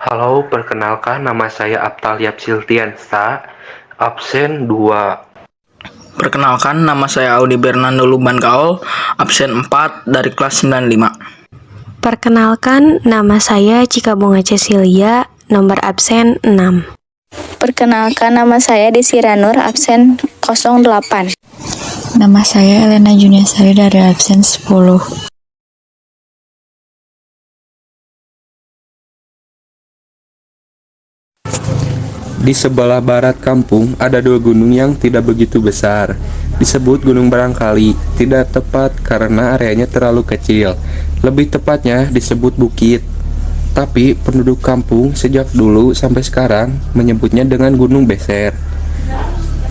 Halo, perkenalkan nama saya Aptalia Siltiansa, absen 2. Perkenalkan, nama saya Audi Bernando Luban Kaol, absen 4 dari kelas 95. Perkenalkan, nama saya Cika Bunga Cecilia, nomor absen 6. Perkenalkan, nama saya Desi Ranur, absen 08. Nama saya Elena Juniasari dari absen 10. Di sebelah barat kampung ada 2 gunung yang tidak begitu besar. Disebut Gunung Barangkali, tidak tepat karena areanya terlalu kecil. Lebih tepatnya disebut bukit. Tapi penduduk kampung sejak dulu sampai sekarang menyebutnya dengan Gunung Beser.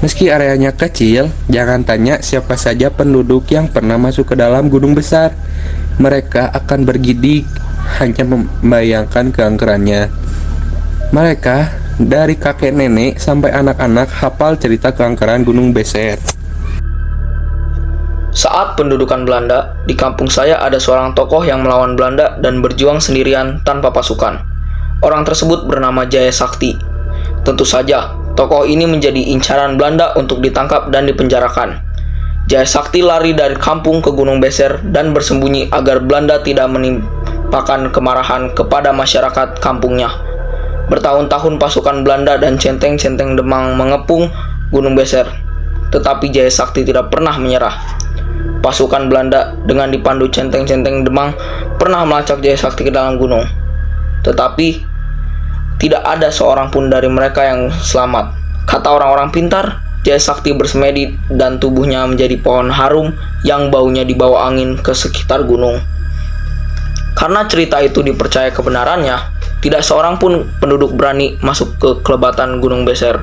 Meski areanya kecil, jangan tanya siapa saja penduduk yang pernah masuk ke dalam gunung besar. Mereka akan bergidik hanya membayangkan keangkerannya. Mereka dari kakek nenek sampai anak-anak hafal cerita keangkeran Gunung Beser. Saat pendudukan Belanda, di kampung saya ada seorang tokoh yang melawan Belanda dan berjuang sendirian tanpa pasukan. Orang tersebut bernama Jaya Sakti. Tentu saja, tokoh ini menjadi incaran Belanda untuk ditangkap dan dipenjarakan. Jaya Sakti lari dari kampung ke Gunung Beser dan bersembunyi agar Belanda tidak menimpakan kemarahan kepada masyarakat kampungnya. Bertahun-tahun pasukan Belanda dan centeng-centeng Demang mengepung Gunung Beser, tetapi Jaya Sakti tidak pernah menyerah. Pasukan Belanda dengan dipandu centeng-centeng Demang pernah melacak Jaya Sakti ke dalam gunung, tetapi tidak ada seorang pun dari mereka yang selamat. Kata orang-orang pintar, Jaya Sakti bersemedi dan tubuhnya menjadi pohon harum yang baunya dibawa angin ke sekitar gunung. Karena cerita itu dipercaya kebenarannya, tidak seorang pun penduduk berani masuk ke kelebatan Gunung Beser.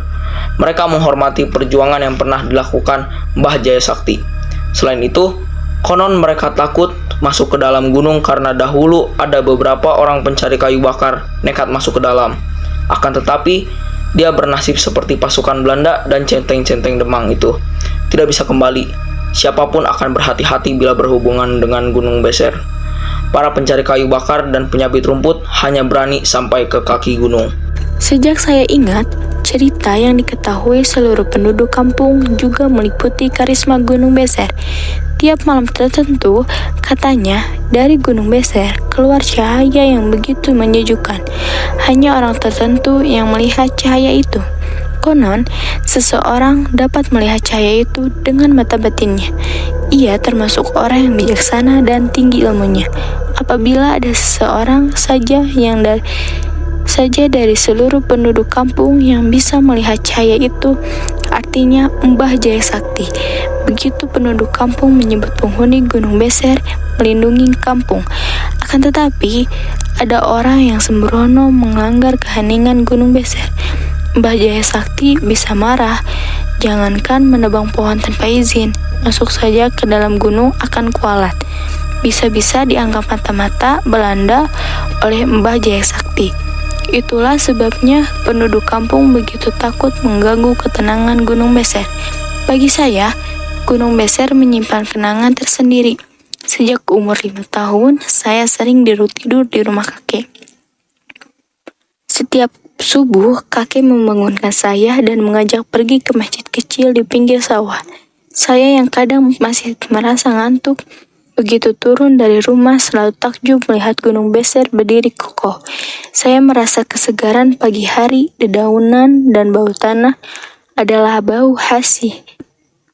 Mereka menghormati perjuangan yang pernah dilakukan Mbah Jaya Sakti. Selain itu, konon mereka takut masuk ke dalam gunung karena dahulu ada beberapa orang pencari kayu bakar nekat masuk ke dalam. Akan tetapi, dia bernasib seperti pasukan Belanda dan centeng-centeng Demang itu. Tidak bisa kembali. Siapapun akan berhati-hati bila berhubungan dengan Gunung Beser. Para pencari kayu bakar dan penyabit rumput hanya berani sampai ke kaki gunung. Sejak saya ingat, cerita yang diketahui seluruh penduduk kampung juga meliputi karisma Gunung Beser. Tiap malam tertentu, katanya, dari Gunung Beser keluar cahaya yang begitu menyejukkan. Hanya orang tertentu yang melihat cahaya itu. Konon, seseorang dapat melihat cahaya itu dengan mata batinnya. Ia termasuk orang yang bijaksana dan tinggi ilmunya. Apabila ada seseorang saja dari seluruh penduduk kampung yang bisa melihat cahaya itu, artinya Mbah Jaya Sakti. Begitu penduduk kampung menyebut penghuni Gunung Beser melindungi kampung. Akan tetapi, ada orang yang sembrono melanggar keheningan Gunung Beser. Mbah Jaya Sakti bisa marah. Jangankan menebang pohon tanpa izin, masuk saja ke dalam gunung akan kualat. Bisa-bisa dianggap mata-mata Belanda oleh Mbah Jaya Sakti. Itulah sebabnya penduduk kampung begitu takut mengganggu ketenangan Gunung Beser. Bagi saya, Gunung Beser menyimpan kenangan tersendiri. Sejak umur 5 tahun, saya sering tidur di rumah kakek. Setiap subuh, kakek membangunkan saya dan mengajak pergi ke masjid kecil di pinggir sawah. Saya yang kadang masih merasa ngantuk, begitu turun dari rumah selalu takjub melihat Gunung Beser berdiri kokoh. Saya merasa kesegaran pagi hari, dedaunan dan bau tanah adalah bau khas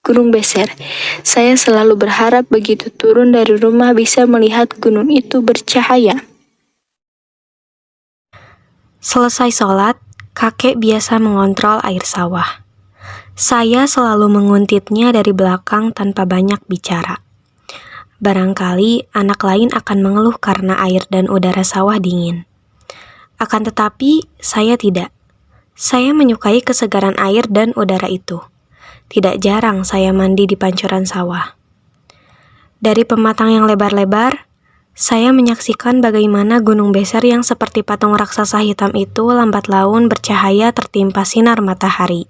Gunung Beser. Saya selalu berharap begitu turun dari rumah bisa melihat gunung itu bercahaya. Selesai sholat, kakek biasa mengontrol air sawah. Saya selalu menguntitnya dari belakang tanpa banyak bicara. Barangkali anak lain akan mengeluh karena air dan udara sawah dingin. Akan tetapi, saya tidak. Saya menyukai kesegaran air dan udara itu. Tidak jarang saya mandi di pancuran sawah. Dari pematang yang lebar-lebar, saya menyaksikan bagaimana Gunung Beser yang seperti patung raksasa hitam itu lambat laun bercahaya tertimpa sinar matahari.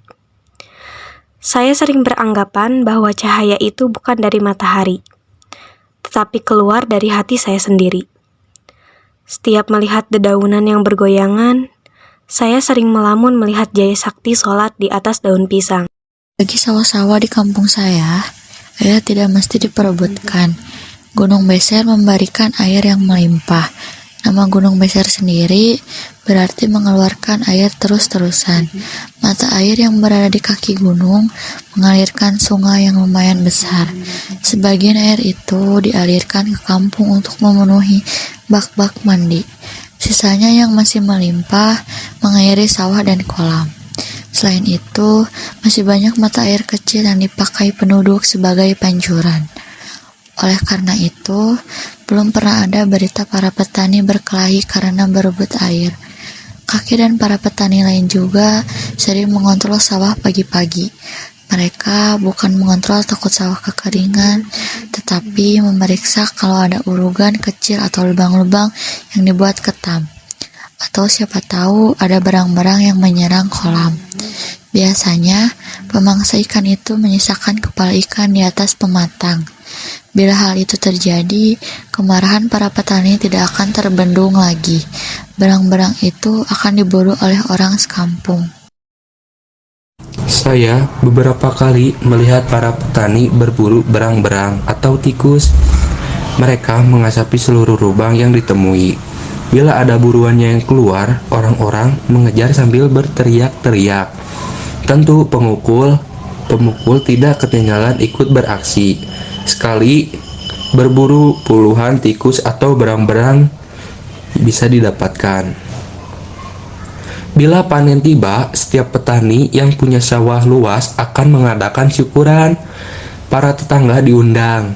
Saya sering beranggapan bahwa cahaya itu bukan dari matahari, tetapi keluar dari hati saya sendiri. Setiap melihat dedaunan yang bergoyangan, Saya sering melamun melihat Jaya Sakti sholat di atas daun pisang. Bagi sawah-sawah di kampung saya, air tidak mesti diperebutkan. Gunung Beser memberikan air yang melimpah. Nama Gunung Beser sendiri berarti mengeluarkan air terus-terusan. Mata air yang berada di kaki gunung mengalirkan sungai yang lumayan besar. Sebagian air itu dialirkan ke kampung untuk memenuhi bak-bak mandi. Sisanya yang masih melimpah mengairi sawah dan kolam. Selain itu, masih banyak mata air kecil yang dipakai penduduk sebagai pancuran. Oleh karena itu, belum pernah ada berita para petani berkelahi karena berebut air. Kakek dan para petani lain juga sering mengontrol sawah pagi-pagi. Mereka bukan mengontrol takut sawah kekeringan, tetapi memeriksa kalau ada urugan kecil atau lubang-lubang yang dibuat ketam. Atau siapa tahu ada berang-berang yang menyerang kolam. Biasanya, pemangsa ikan itu menyisakan kepala ikan di atas pematang. Bila hal itu terjadi, kemarahan para petani tidak akan terbendung lagi. Berang-berang itu akan diburu oleh orang sekampung. Saya beberapa kali melihat para petani berburu berang-berang atau tikus. Mereka mengasapi seluruh lubang yang ditemui. Bila ada buruannya yang keluar, orang-orang mengejar sambil berteriak-teriak. Tentu pemukul tidak ketinggalan ikut beraksi. Sekali berburu puluhan tikus atau berang-berang bisa didapatkan. Bila panen tiba, setiap petani yang punya sawah luas akan mengadakan syukuran. Para tetangga diundang.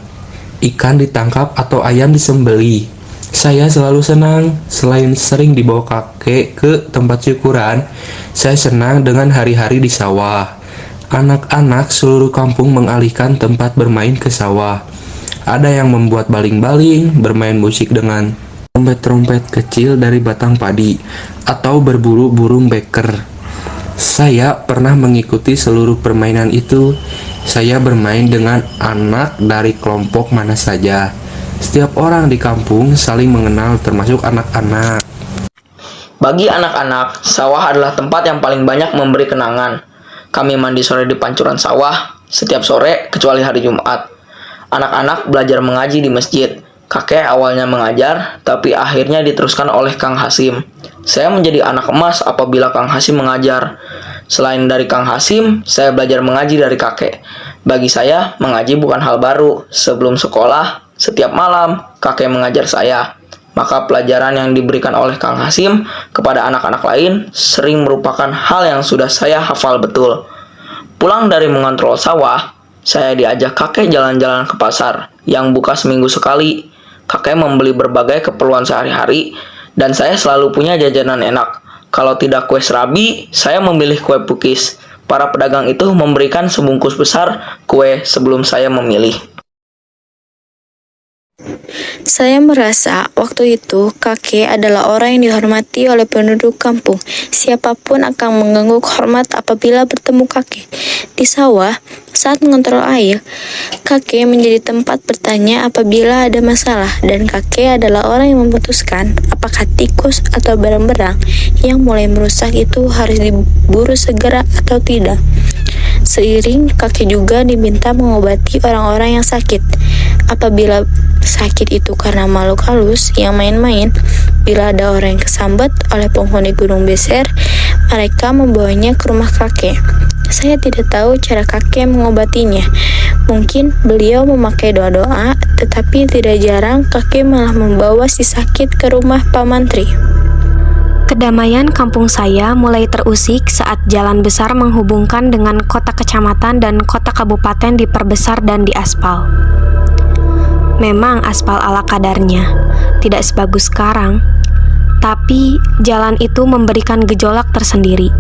Ikan ditangkap atau ayam disembelih. Saya selalu senang. Selain sering dibawa kakek ke tempat syukuran, saya senang dengan hari-hari di sawah. Anak-anak seluruh kampung mengalihkan tempat bermain ke sawah. Ada yang membuat baling-baling, bermain musik dengan trompet-trompet kecil dari batang padi, atau berburu burung beker. Saya pernah mengikuti seluruh permainan itu. Saya bermain dengan anak dari kelompok mana saja. Setiap orang di kampung saling mengenal, termasuk anak-anak. Bagi anak-anak, sawah adalah tempat yang paling banyak memberi kenangan. Kami mandi sore di pancuran sawah, setiap sore kecuali hari Jumat. Anak-anak belajar mengaji di masjid. Kakek awalnya mengajar, tapi akhirnya diteruskan oleh Kang Hasim. Saya menjadi anak emas apabila Kang Hasim mengajar. Selain dari Kang Hasim, saya belajar mengaji dari kakek. Bagi saya, mengaji bukan hal baru. Sebelum sekolah, setiap malam, kakek mengajar saya. Maka pelajaran yang diberikan oleh Kang Hasim kepada anak-anak lain sering merupakan hal yang sudah saya hafal betul. Pulang dari mengontrol sawah, saya diajak kakek jalan-jalan ke pasar yang buka seminggu sekali. Kakek membeli berbagai keperluan sehari-hari dan saya selalu punya jajanan enak. Kalau tidak kue serabi, saya memilih kue pukis. Para pedagang itu memberikan sebungkus besar kue sebelum saya memilih. Saya merasa waktu itu kakek adalah orang yang dihormati oleh penduduk kampung. Siapapun akan mengganggu hormat apabila bertemu kakek. Di sawah, saat mengontrol air, kakek menjadi tempat bertanya apabila ada masalah, dan kakek adalah orang yang memutuskan apakah tikus atau berang-berang yang mulai merusak itu harus diburu segera atau tidak. Seiring, kakek juga diminta mengobati orang-orang yang sakit. Apabila sakit itu karena makhluk halus yang main-main, bila ada orang yang kesambet oleh penghuni Gunung Beser, mereka membawanya ke rumah kakek. Saya tidak tahu cara kakek mengobatinya. Mungkin beliau memakai doa-doa, tetapi tidak jarang kakek malah membawa si sakit ke rumah Pak Mantri. Kedamaian kampung saya mulai terusik saat jalan besar menghubungkan dengan kota kecamatan dan kota kabupaten diperbesar dan diaspal. Memang aspal ala kadarnya, tidak sebagus sekarang, tapi jalan itu memberikan gejolak tersendiri.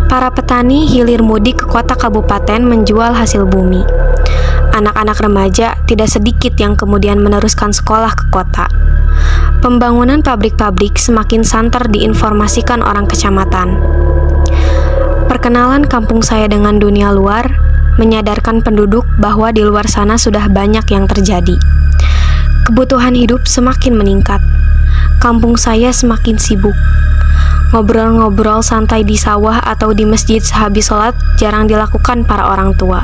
Para petani hilir mudik ke kota kabupaten menjual hasil bumi. Anak-anak remaja tidak sedikit yang kemudian meneruskan sekolah ke kota. Pembangunan pabrik-pabrik semakin santer diinformasikan orang kecamatan. Perkenalan kampung saya dengan dunia luar menyadarkan penduduk bahwa di luar sana sudah banyak yang terjadi. Kebutuhan hidup semakin meningkat. Kampung saya semakin sibuk. Ngobrol-ngobrol santai di sawah atau di masjid sehabis sholat jarang dilakukan para orang tua.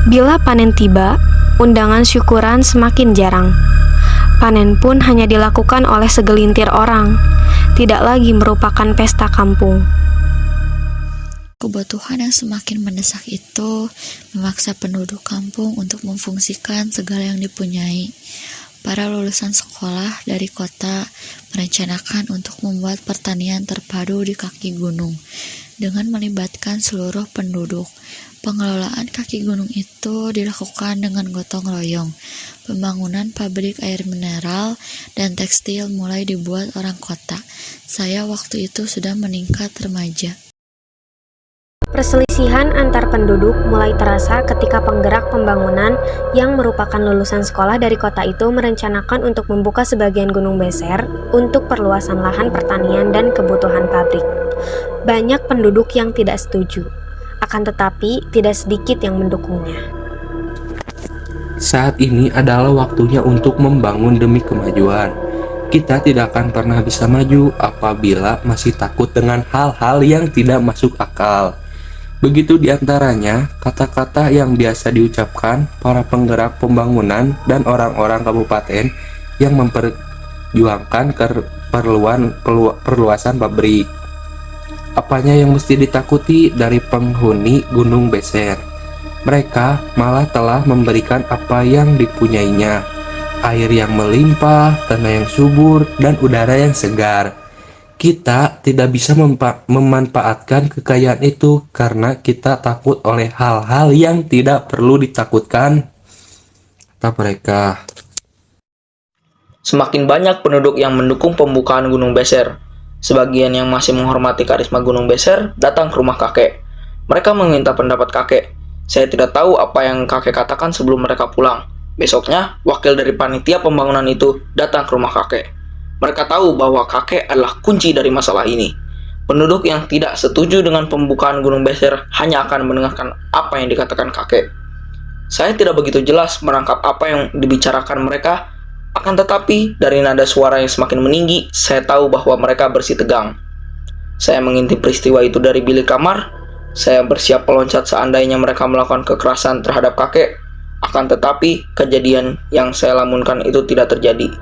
Bila panen tiba, undangan syukuran semakin jarang. Panen pun hanya dilakukan oleh segelintir orang, tidak lagi merupakan pesta kampung. Kebutuhan yang semakin mendesak itu memaksa penduduk kampung untuk memfungsikan segala yang dipunyai. Para lulusan sekolah dari kota merencanakan untuk membuat pertanian terpadu di kaki gunung dengan melibatkan seluruh penduduk. Pengelolaan kaki gunung itu dilakukan dengan gotong royong. Pembangunan pabrik air mineral dan tekstil mulai dibuat orang kota. Saya waktu itu sudah meningkat remaja. Perselisihan antar penduduk mulai terasa ketika penggerak pembangunan yang merupakan lulusan sekolah dari kota itu merencanakan untuk membuka sebagian gunung beser untuk perluasan lahan pertanian dan kebutuhan pabrik. Banyak penduduk yang tidak setuju, akan tetapi tidak sedikit yang mendukungnya. Saat ini adalah waktunya untuk membangun demi kemajuan. Kita tidak akan pernah bisa maju apabila masih takut dengan hal-hal yang tidak masuk akal. Begitu diantaranya kata-kata yang biasa diucapkan para penggerak pembangunan dan orang-orang kabupaten yang memperjuangkan perluasan pabrik. Apanya yang mesti ditakuti dari penghuni Gunung Beser? Mereka malah telah memberikan apa yang dipunyainya, air yang melimpah, tanah yang subur, dan udara yang segar. Kita tidak bisa memanfaatkan kekayaan itu karena kita takut oleh hal-hal yang tidak perlu ditakutkan, kata mereka. Semakin banyak penduduk yang mendukung pembukaan Gunung Beser. Sebagian yang masih menghormati karisma Gunung Beser datang ke rumah kakek. Mereka meminta pendapat kakek. Saya tidak tahu apa yang kakek katakan sebelum mereka pulang. Besoknya, wakil dari panitia pembangunan itu datang ke rumah kakek. Mereka tahu bahwa kakek adalah kunci dari masalah ini. Penduduk yang tidak setuju dengan pembukaan Gunung Beser hanya akan mendengarkan apa yang dikatakan kakek. Saya tidak begitu jelas merangkap apa yang dibicarakan mereka, akan tetapi dari nada suara yang semakin meninggi, saya tahu bahwa mereka bersih tegang. Saya mengintip peristiwa itu dari bilik kamar. Saya bersiap meloncat seandainya mereka melakukan kekerasan terhadap kakek, akan tetapi kejadian yang saya lamunkan itu tidak terjadi.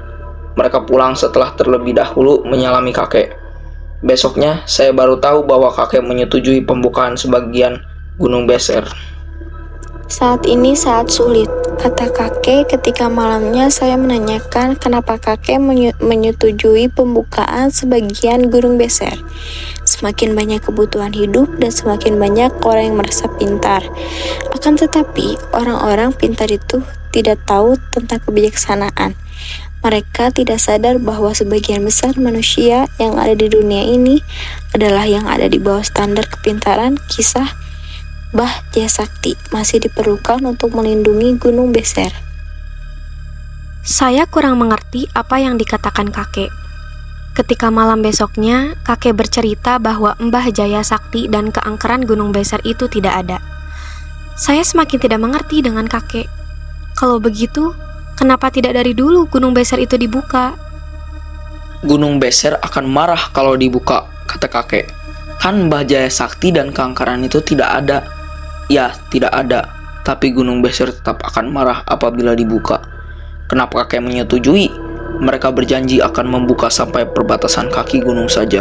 Mereka pulang setelah terlebih dahulu menyalami kakek. Besoknya, saya baru tahu bahwa kakek menyetujui pembukaan sebagian Gunung Beser. Saat ini saat sulit, kata kakek ketika malamnya saya menanyakan kenapa kakek menyetujui pembukaan sebagian Gunung Beser. Semakin banyak kebutuhan hidup dan semakin banyak orang yang merasa pintar. Akan tetapi, orang-orang pintar itu tidak tahu tentang kebijaksanaan. Mereka tidak sadar bahwa sebagian besar manusia yang ada di dunia ini adalah yang ada di bawah standar kepintaran. Kisah Mbah Jaya Sakti masih diperlukan untuk melindungi Gunung Beser. Saya kurang mengerti apa yang dikatakan kakek. Ketika malam besoknya, kakek bercerita bahwa Mbah Jaya Sakti dan keangkeran Gunung Beser itu tidak ada. Saya semakin tidak mengerti dengan kakek. Kalau begitu, kenapa tidak dari dulu Gunung Beser itu dibuka? Gunung Beser akan marah kalau dibuka, kata kakek. Kan Mbah Jaya Sakti dan keangkeran itu tidak ada. Ya, tidak ada. Tapi Gunung Beser tetap akan marah apabila dibuka. Kenapa kakek menyetujui? Mereka berjanji akan membuka sampai perbatasan kaki gunung saja.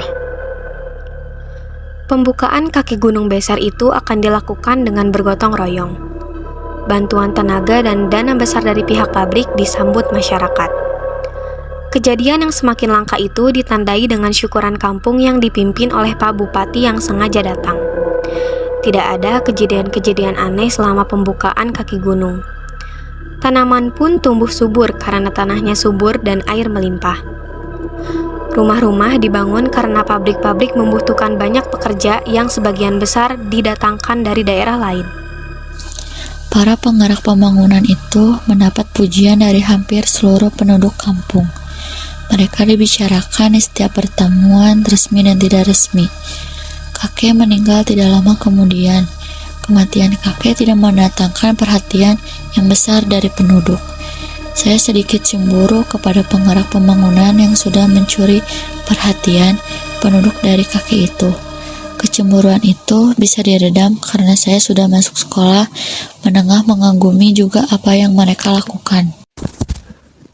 Pembukaan kaki Gunung Beser itu akan dilakukan dengan bergotong royong. Bantuan tenaga dan dana besar dari pihak pabrik disambut masyarakat. Kejadian yang semakin langka itu ditandai dengan syukuran kampung yang dipimpin oleh Pak Bupati yang sengaja datang. Tidak ada kejadian-kejadian aneh selama pembukaan kaki gunung. Tanaman pun tumbuh subur karena tanahnya subur dan air melimpah. Rumah-rumah dibangun karena pabrik-pabrik membutuhkan banyak pekerja yang sebagian besar didatangkan dari daerah lain. Para penggerak pembangunan itu mendapat pujian dari hampir seluruh penduduk kampung. Mereka dibicarakan di setiap pertemuan resmi dan tidak resmi. Kakek meninggal tidak lama kemudian. Kematian kakek tidak mendatangkan perhatian yang besar dari penduduk. Saya sedikit cemburu kepada penggerak pembangunan yang sudah mencuri perhatian penduduk dari kakek itu. Kecemburuan itu bisa diredam karena saya sudah masuk sekolah menengah mengagumi juga apa yang mereka lakukan.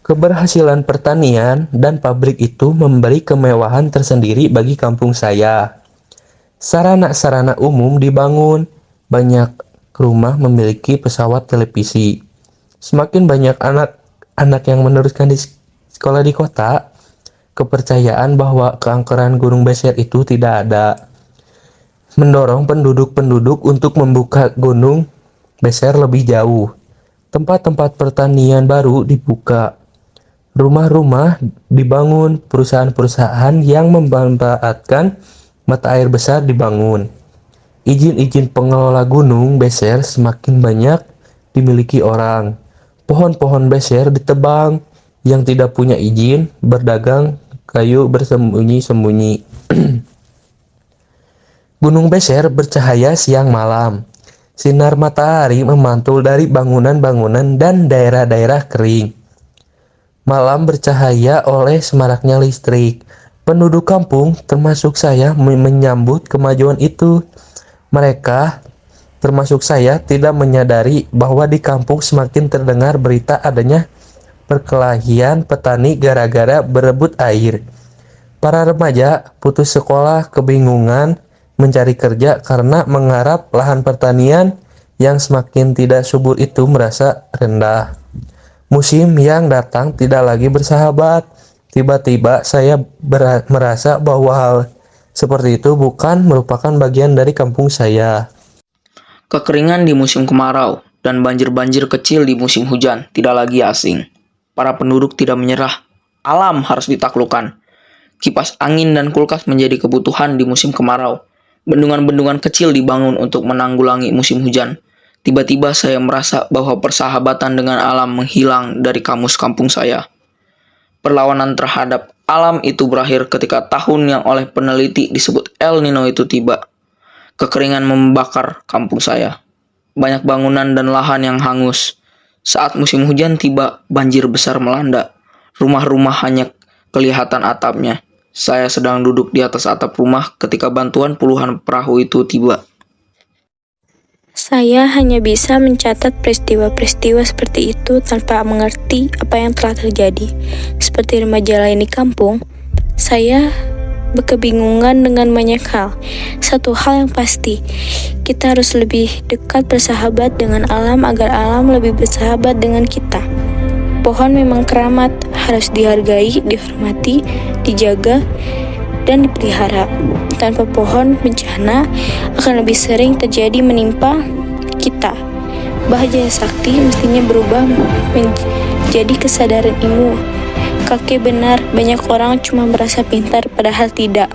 Keberhasilan pertanian dan pabrik itu memberi kemewahan tersendiri bagi kampung saya. Sarana-sarana umum dibangun, banyak rumah memiliki pesawat televisi. Semakin banyak anak-anak yang meneruskan di sekolah di kota, kepercayaan bahwa keangkeran Gunung Beser itu tidak ada, mendorong penduduk-penduduk untuk membuka Gunung Beser lebih jauh. Tempat-tempat pertanian baru dibuka, rumah-rumah dibangun, perusahaan-perusahaan yang memanfaatkan mata air besar dibangun. Izin-izin pengelola Gunung Beser semakin banyak dimiliki orang. Pohon-pohon beser ditebang, yang tidak punya izin berdagang kayu bersembunyi-sembunyi. Gunung Beser bercahaya siang malam. Sinar matahari memantul dari bangunan-bangunan dan daerah-daerah kering. Malam bercahaya oleh semaraknya listrik. Penduduk kampung, termasuk saya, menyambut kemajuan itu. Mereka, termasuk saya, tidak menyadari bahwa di kampung semakin terdengar berita adanya perkelahian petani gara-gara berebut air. Para remaja putus sekolah kebingungan mencari kerja karena mengharap lahan pertanian yang semakin tidak subur itu merasa rendah. Musim yang datang tidak lagi bersahabat. Tiba-tiba saya merasa bahwa hal seperti itu bukan merupakan bagian dari kampung saya. Kekeringan di musim kemarau dan banjir-banjir kecil di musim hujan tidak lagi asing. Para penduduk tidak menyerah. Alam harus ditaklukkan. Kipas angin dan kulkas menjadi kebutuhan di musim kemarau. Bendungan-bendungan kecil dibangun untuk menanggulangi musim hujan. Tiba-tiba saya merasa bahwa persahabatan dengan alam menghilang dari kamus kampung saya. Perlawanan terhadap alam itu berakhir ketika tahun yang oleh peneliti disebut El Nino itu tiba. Kekeringan membakar kampung saya. Banyak bangunan dan lahan yang hangus. Saat musim hujan tiba, banjir besar melanda. Rumah-rumah hanya kelihatan atapnya. Saya sedang duduk di atas atap rumah ketika bantuan puluhan perahu itu tiba. Saya hanya bisa mencatat peristiwa-peristiwa seperti itu tanpa mengerti apa yang telah terjadi. Seperti remaja lain di kampung, saya berkebingungan dengan banyak hal. Satu hal yang pasti, kita harus lebih dekat bersahabat dengan alam agar alam lebih bersahabat dengan kita. Pohon memang keramat, harus dihargai, dihormati, dijaga, dan dipelihara. Tanpa pohon, bencana akan lebih sering terjadi menimpa kita. Mbah Jaya Sakti mestinya berubah menjadi kesadaran ilmu. Kakek benar, banyak orang cuma merasa pintar padahal tidak.